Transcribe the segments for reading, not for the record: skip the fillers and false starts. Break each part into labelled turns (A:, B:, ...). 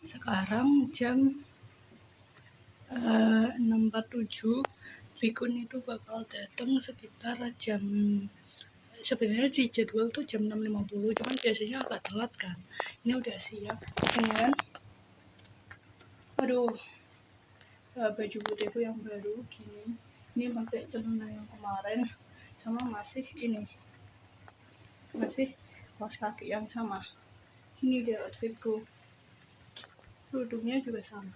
A: Sekarang jam 6.47. Pikun itu bakal datang sekitar jam, sebenarnya di jadwal tuh jam 6.50, cuman biasanya agak telat kan. Ini udah siap dengan baju putihku yang baru gini. Ini pakai celana yang kemarin sama masih kaos kaki yang sama. Ini dia outfitku, kerudungnya juga sama.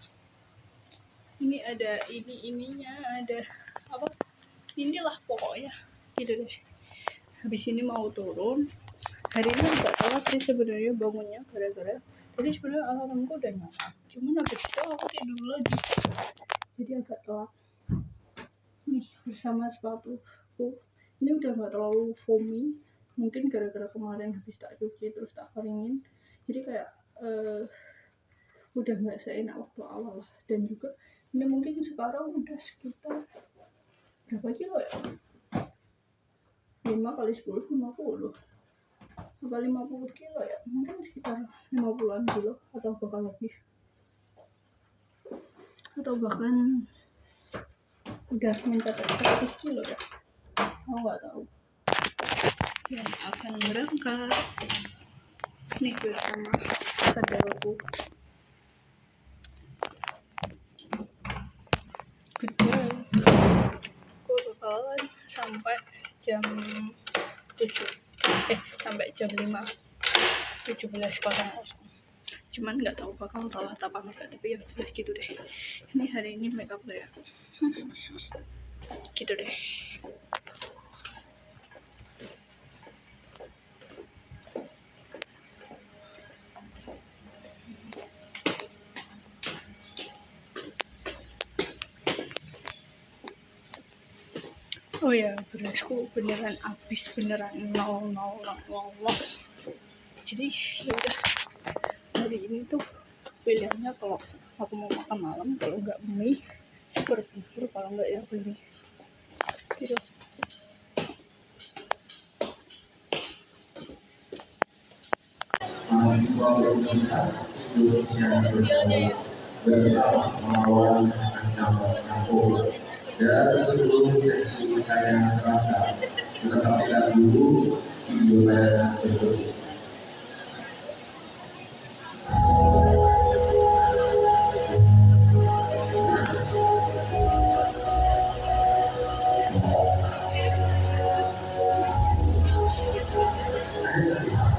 A: Ini ada ininya, ada apa, inilah pokoknya gitu deh. Habis ini mau turun. Hari ini agak telat sih sebenarnya bangunnya, gara-gara tadi sebenarnya alarmku udah nyala, cuman habis itu aku tidur lagi, jadi agak telat. Nih bersama sepatuku, ini udah nggak terlalu foamy, mungkin gara-gara kemarin habis tak cuci terus tak keringin, jadi kayak udah nggak seenak waktu awal lah. Dan juga ini mungkin sekarang udah sekitar berapa kilo ya, 5 kali 10 50 apa 50 kilo ya, mungkin sekitar 50-an kilo atau bahkan lebih, atau bahkan udah mencapai 100 kilo ya, aku nggak tahu. Yang akan berangkat nih bersama saudaraku. Goodbye. Aku bakalan sampai jam 7, sampai jam 5:17.00. Cuman nggak tahu bakal telat apa enggak, tapi yang jelas gitu deh. Ini hari ini makeup day aku. Gitu deh. Oh ya, berasku beneran habis, beneran nol. Jadi ya udah, hari ini tuh pilihannya kalau aku mau makan malam, kalau nggak mie super bubur, kalau nggak ya beli gitu.
B: Mahasiswa Universitas Indonesia bersama melawan ancaman narkoba. Dan sebelum sesi saya serahkan, kita saksikan dulu video yang berikut. Ada satu hal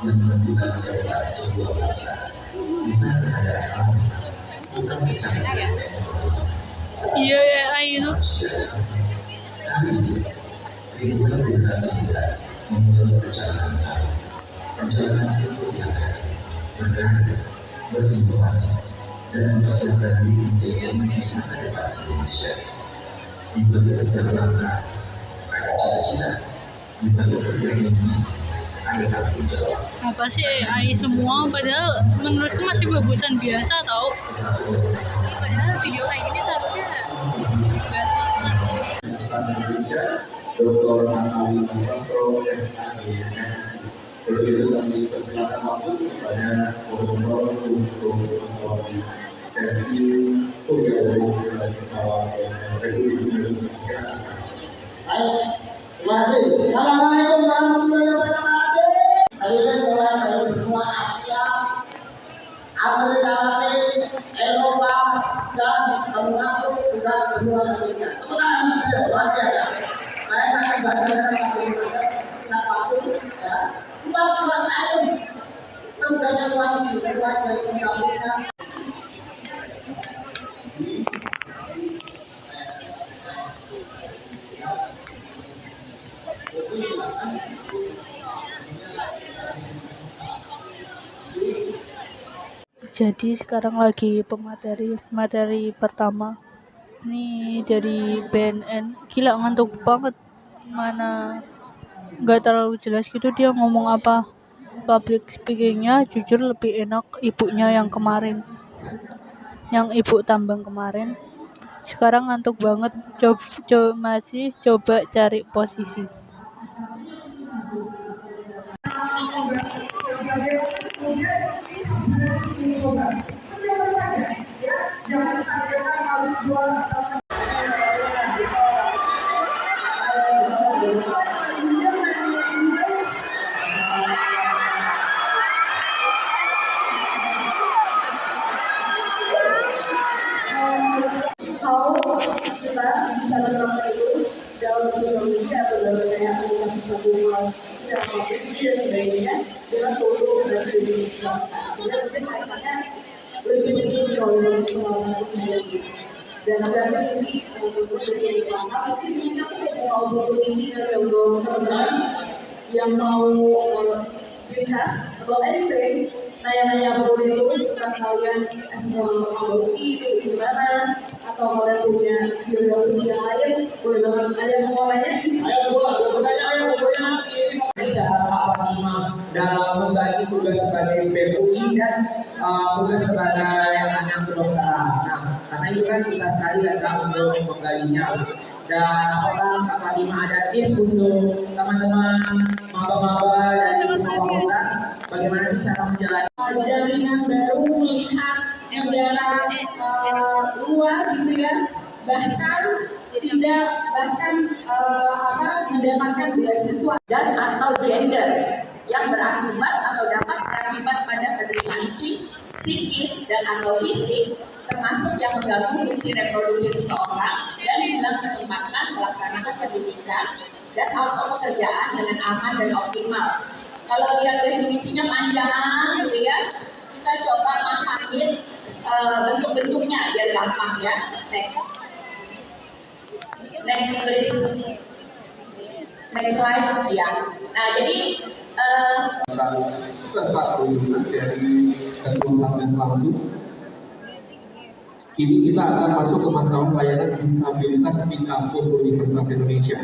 B: yang menentukan sebuah bangsa, bukan kekayaan alam, bukan kecanggihan teknologi.
A: Iya itu.
B: Hari ini, lingkungan generasi muda memulai perjalanan baru, perjalanan untuk belajar, berkarya, berinovasi, dan mempersiapkan diri menjadi pemimpin masa depan Indonesia. Di balik setiap langkah ada cita-cita, di balik setiap mimpi ada tanggung jawab.
A: Apa sih AI semua, padahal menurutku masih bagusan biasa tau. Padahal video kayak gini seharusnya enggak sih.
B: Indonesia, Dr. Natali Sastro SAG MSc. Untuk itu kami persilakan langsung kepada moderator untuk mengawali sesi kuliah dan ketawa Republik Indonesia. Baik, terima kasih. Assalamualaikum warahmatullahi wabarakatuh. Saya mulai dari benua Asia, Amerika Latin, Eropa, dan termasuk juga benua Amerika. Tepuk tangan luar biasa. Saya akan bagian siapapun ya. 14 tahun tugasnya wajib lewat dari undang-undang.
A: Jadi sekarang lagi materi pertama. Ini dari BNN. Gila, ngantuk banget. Mana nggak terlalu jelas gitu dia ngomong apa. Public speakingnya jujur lebih enak ibunya yang kemarin, yang ibu tambang kemarin. Sekarang ngantuk banget. Masih coba cari posisi.
C: sosial media dan sebagainya dengan foto dan video dijelaskan. Sehingga mungkin kacanya lebih sedikit kalau dari pengalaman aku sendiri. Dan akhirnya di sini untuk menjadi langkah, mungkin di sini aku mau foto ini kali untuk teman-teman yang mau discuss about anything, nanya-nanya apapun itu tentang kalian about itu gimana, atau kalian punya filosofi yang lain, boleh banget. Ada yang mau nanya?
B: Ayo buat bertanya, ayo pokoknya ini cara Pak Fatima dalam membagi tugas sebagai PUI dan tugas sebagai anak kedokteran. Nah, karena itu kan susah sekali kan untuk membaginya. Dan apakah Kak Fatima ada tips untuk teman-teman maba-maba dari semua fakultas bagaimana sih cara menjalani
C: Jalinan baru melihat negara luar gitu ya, bahkan mendapatkan beasiswa dan atau gender yang berakibat atau dapat berakibat pada penderitaan psikis dan atau fisik, termasuk yang mengganggu fungsi reproduksi seseorang dan hilang kesempatan melaksanakan pendidikan dan atau pekerjaan dengan aman dan optimal. Kalau lihat definisinya panjang gitu ya, kita coba pahami bentuk-bentuknya biar gampang ya. Next please. Next slide ya. Nah jadi
B: peserta perundingan dari Ketua Satgas langsung. Kini kita akan masuk ke masalah layanan disabilitas di kampus Universitas Indonesia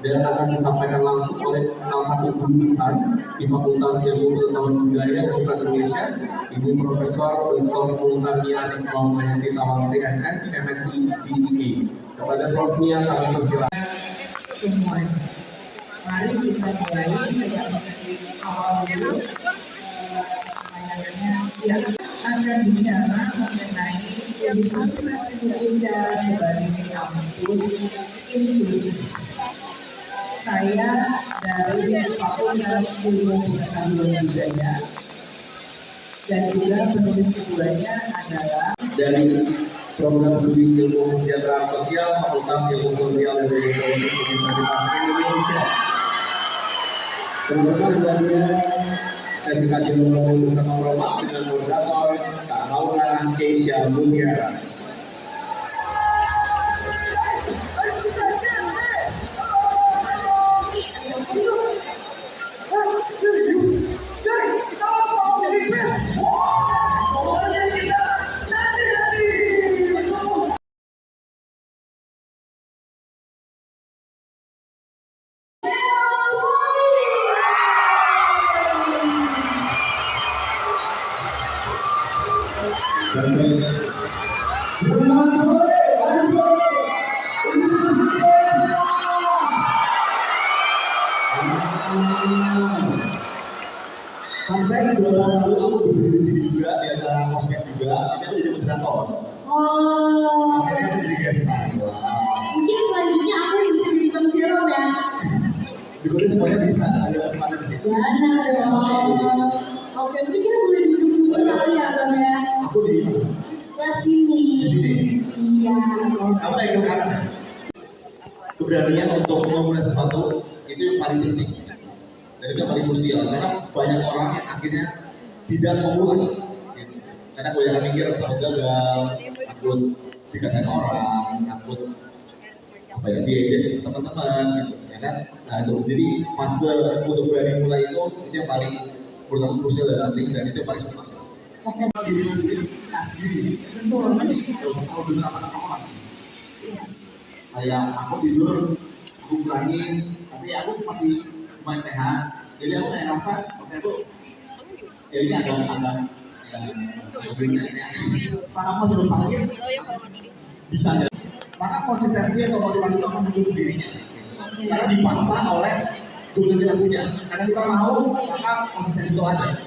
B: dan akan disampaikan langsung oleh salah satu guru besar di Fakultas Ilmu Pengetahuan Budaya Universitas Indonesia, Ibu Profesor Dr. Multania Mayanti Tawang CSS MSI DEA. Kepada Prof. Nia kami persilakan.
C: semuanya. Mari kita mulai dengan awal dulu. Yang akan bicara mengenai Universitas Indonesia sebagai kampus inklusif. Saya dari Fakultas Ilmu Pengetahuan Budaya dan juga penulis keduanya adalah
B: Dari Program Studi Ilmu Kesejahteraan Sosial Fakultas Ilmu Sosial dan Ekonomi Universitas Indonesia. Teman-teman dan sesi kajian umum bersama Romak dengan moderator Kak Laura Keisha Mutiara. Selamat sore, kan saya 2 tahun lalu aku berdiri di sini juga di acara ospek juga, tapi aku jadi moderator. Akhirnya aku jadi guest star.
C: mungkin selanjutnya aku bisa jadi Bang Jerome ya.
B: Dulu semuanya bisa, ada kesempatan di situ.
C: Benar dong. Oke, mungkin kita boleh duduk-duduk kali ya Bang ya.
B: Aku di
C: Sebelah sini.
B: Di sini.
C: Iya.
B: Kamu lagi ke kanan. Keberanian untuk memulai sesuatu itu yang paling penting. Dan itu yang paling krusial karena banyak orang yang akhirnya tidak memulai. Gitu. Karena banyak mikir takut gagal, takut dikatain orang, takut apa ya diejek teman-teman, gitu, ya kan? Nah itu jadi fase untuk berani mulai itu yang paling menurut aku krusial dan penting dan itu yang paling susah. Diri sendiri, sendiri.
C: Betul.
B: Jadi kalau tahu dengan apa orang sih. Kayak aku tidur, aku berangin, tapi aku masih lumayan sehat. Jadi aku kayak rasa, waktu itu ya ini agak sekarang masih belum sakit, bisa aja. Maka konsistensi atau motivasi itu akan muncul sendirinya. Karena dipaksa oleh tujuan yang kita punya. Karena kita mau, maka konsistensi itu ada.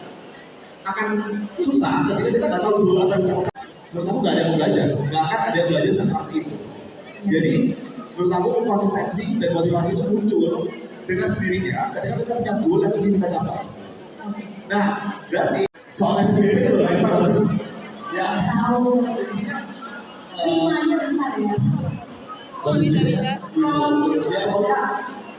B: Akan susah ketika kita nggak tahu dulu apa yang kita mau. Menurut aku nggak ada yang belajar, nggak akan ada yang belajar sekeras itu. Jadi menurut aku konsistensi dan motivasi itu muncul dengan sendirinya ketika kita punya goal yang ingin kita capai. Nah, berarti soalnya sendiri itu loh, ya.
C: Tahu.
B: Intinya,
C: Limanya besar ya.
A: Oh, bisa.
B: ya pokoknya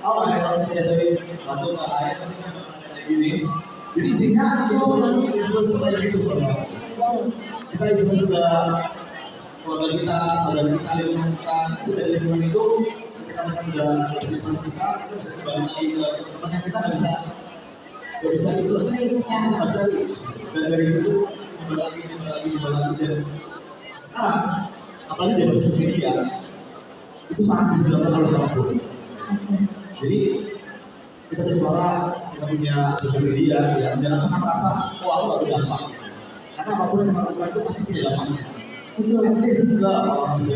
B: Apa ya kalau kita dari batu ke air kayak gini. Jadi intinya influence kayak gitu bahwa kita influence ke keluarga kita, saudara kita, lingkungan kita. Itu dari lingkungan itu ketika mereka sudah influence kita bisa dibalik lagi ke teman yang kita nggak bisa influence. Kita nggak bisa reach. Dan dari situ nyebar lagi dan sekarang apalagi dari sosial media itu sangat bisa dilakukan oleh siapapun. Jadi kita bersuara, kita punya sosial media, ya jangan pernah merasa oh aku gak berdampak. Karena apapun yang kita lakukan itu pasti punya dampaknya.
C: Betul.
B: Nanti juga orang itu.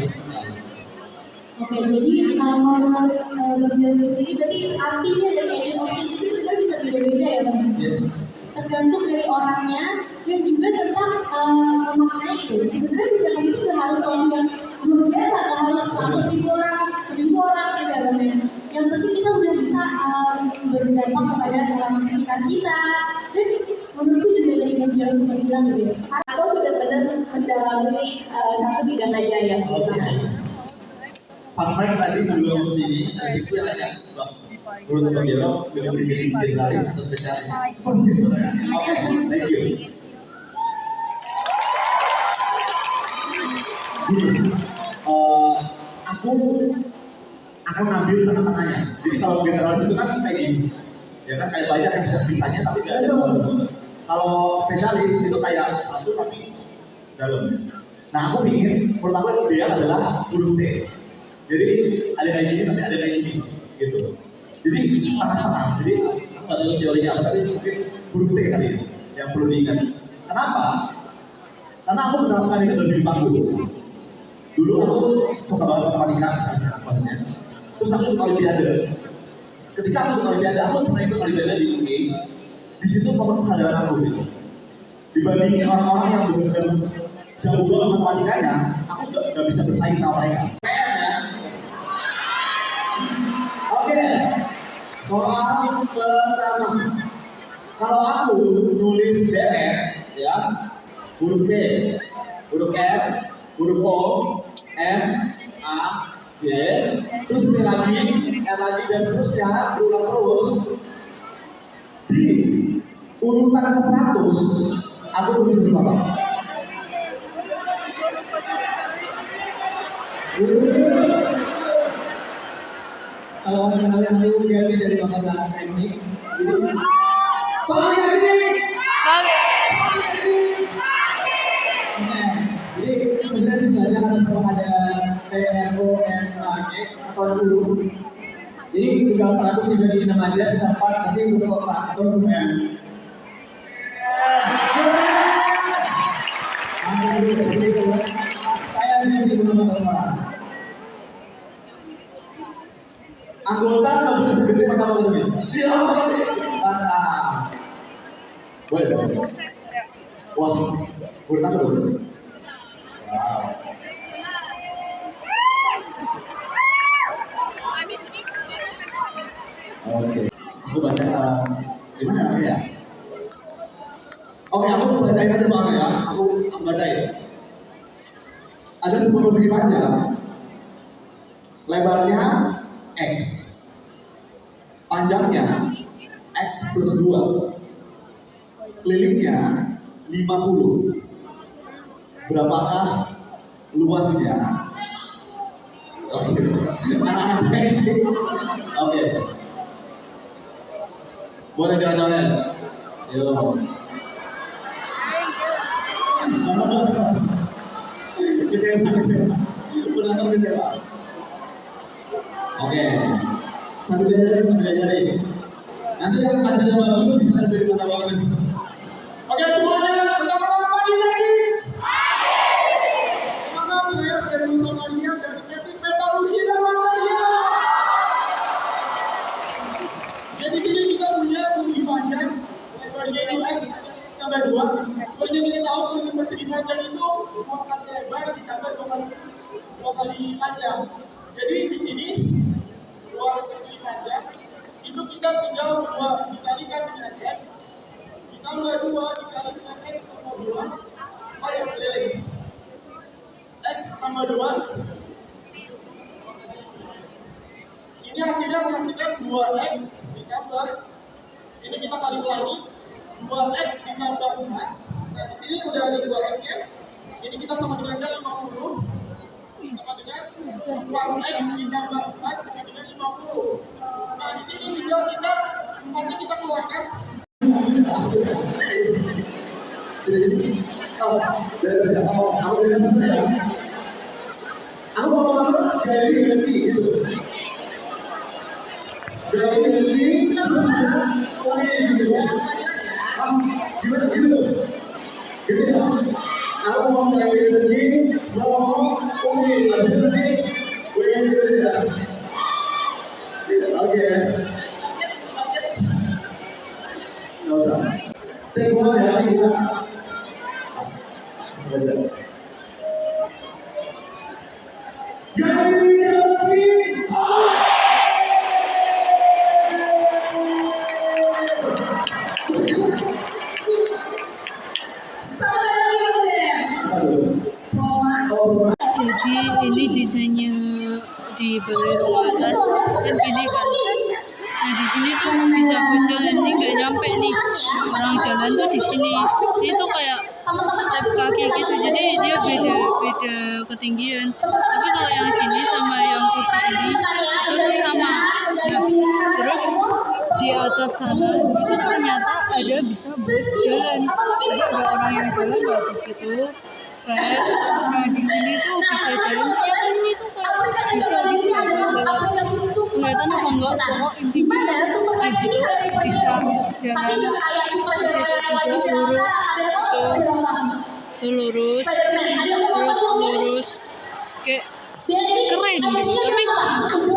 C: Oke, jadi menurut Bang Jeremy sendiri berarti artinya dari agent of change itu sebenarnya bisa beda-beda ya Bang?
B: Yes.
C: Tergantung dari orangnya dan juga tentang maknanya gitu. Sebenarnya tindakan itu nggak harus sesuatu yang luar biasa, nggak harus 100.000 orang gitu ya Bang. Yang penting kita udah bisa berdampak kepada orang sekitar kita dan menurutku juga dari Bang Jeremy seperti bilang gitu ya. Atau benar-benar mendalami satu bidang aja ya.
B: Fun fact tadi sebelum kesini, tadi gue nanya, Bang, menurut Bang Jero, pilih jadi generalis atau spesialis? Persis sebenarnya. Oke, thank you. Gini, aku akan ngambil tengah-tengahnya. Jadi kalau generalis itu kan kayak gini, ya kan kayak banyak yang bisa-bisanya tapi nggak ada. Kalau spesialis itu kayak satu tapi dalam. Nah aku ingin, menurut aku yang ideal adalah huruf T. Jadi ada kayak gini tapi ada kayak gini gitu. Jadi setengah-setengah. Jadi aku nggak tahu teorinya apa tapi mungkin huruf T kali ya yang perlu diingat. Kenapa? Karena aku menerapkan itu dalam diri aku. Dulu aku suka banget matematika maksudnya. Terus aku ikut olimpiade. Ketika aku ikut olimpiade, aku pernah ikut olimpiade di UI. Di situ momen kesadaran aku gitu. Dibandingin orang-orang yang benar-benar jago banget matematikanya, aku nggak bisa bersaing sama mereka. Oke, soal pertama, kalau aku nulis DF, ya, huruf B, huruf F, huruf O, M, A, G, terus B lagi, R lagi dan seterusnya, berulang terus. Di urutan ke-100, aku tulis di apa?
D: Kalau kalian tahu ganti dari Bapak Teknik, jadi Bang Yadi. Jadi sebenarnya belajar ada PRO, MAG atau 60. Jadi tinggal 100 dibagi 6 aja, sisa 4 nanti untuk Bapak atau untuk M. Saya di Bapak.
B: Anggota nggak boleh segede pertama kali. Iya, mantap. Boleh dong. Wah, urutan dulu. Wow. Oke, aku baca gimana nanti ya? Oke, aku bacain aja soalnya ya. Aku bacain. Ada sebuah persegi panjang, lebarnya X, panjangnya X plus 2, kelilingnya 50. Berapakah luasnya? Oke, anak-anak ini. Oke, boleh jalan-jalan. Yo. Kecewa. Penonton kecewa. Oke, sambil diajari. Nanti yang ajarnya bagus bisa jadi mata banget. Oke semuanya, pertama-tama pagi tadi. Maka saya bersama kalian dari teknik metalurgi dan material. Jadi sini kita punya persegi panjang, lebarnya itu X tambah 2. Seperti yang kita tahu, persegi panjang itu 2 kali lebar ditambah 2 kali panjang. Jadi di sini luas persegi panjang itu kita tinggal dikalikan dengan X ditambah 2 dikali dengan X tambah 2 yang keliling X tambah 2 ini hasilnya
E: menghasilkan 2x ditambah, ini kita kali lagi 2x ditambah 4. Nah di sini udah ada 2x-nya, ini kita sama dengan 50 sama dengan 4x ditambah 4 sama dengan 50. Nah di sini tinggal kita 4-nya kita keluarkan.
B: Aku mau dari nanti gitu. Dari nanti, oke gitu. Gimana gitu? Gitu ya. Aku mau dari nanti, semua mau oke. Habis nanti, gue gitu ya. Oke. Nggak usah. Tengok ya kita.
A: Jadi ini desainnya di bagian atas dan gini kan. Nah di sini tuh bisa berjalan, ini nggak nyampe nih, orang jalan tuh di sini. Ini tuh kayak step kaki gitu, jadi dia beda ketinggian. Tapi kalau yang sini sama yang kursi ini itu sama. Nah, terus di atas sana itu ternyata ada bisa berjalan. Jadi ada orang yang jalan di atas situ. Nah di sini tuh bisa jalan, ternyata ini tuh kayak bisa gitu ya, lewat kelihatan apa enggak, pokok intinya di situ bisa jalan lurus kayak keren gitu. Tapi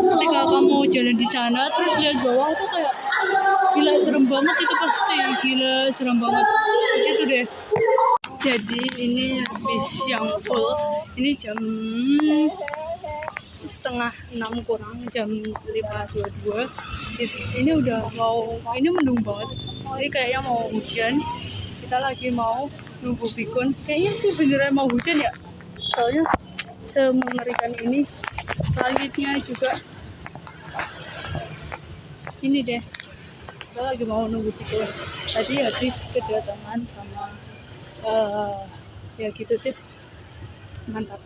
A: ketika kamu jalan di sana terus lihat bawah tuh kayak gila serem banget, itu pasti gila serem banget gitu deh. Jadi ini bis yang full, ini jam 5:30 kurang, jam 5:22. Ini udah mau, ini mendung banget, ini kayaknya mau hujan. Kita lagi mau nunggu pikun, kayaknya sih beneran mau hujan ya, soalnya semengerikan ini. Langitnya juga ini deh, kita lagi mau nunggu pikun. Tadi habis kedatangan sama ya gitu deh, mantap.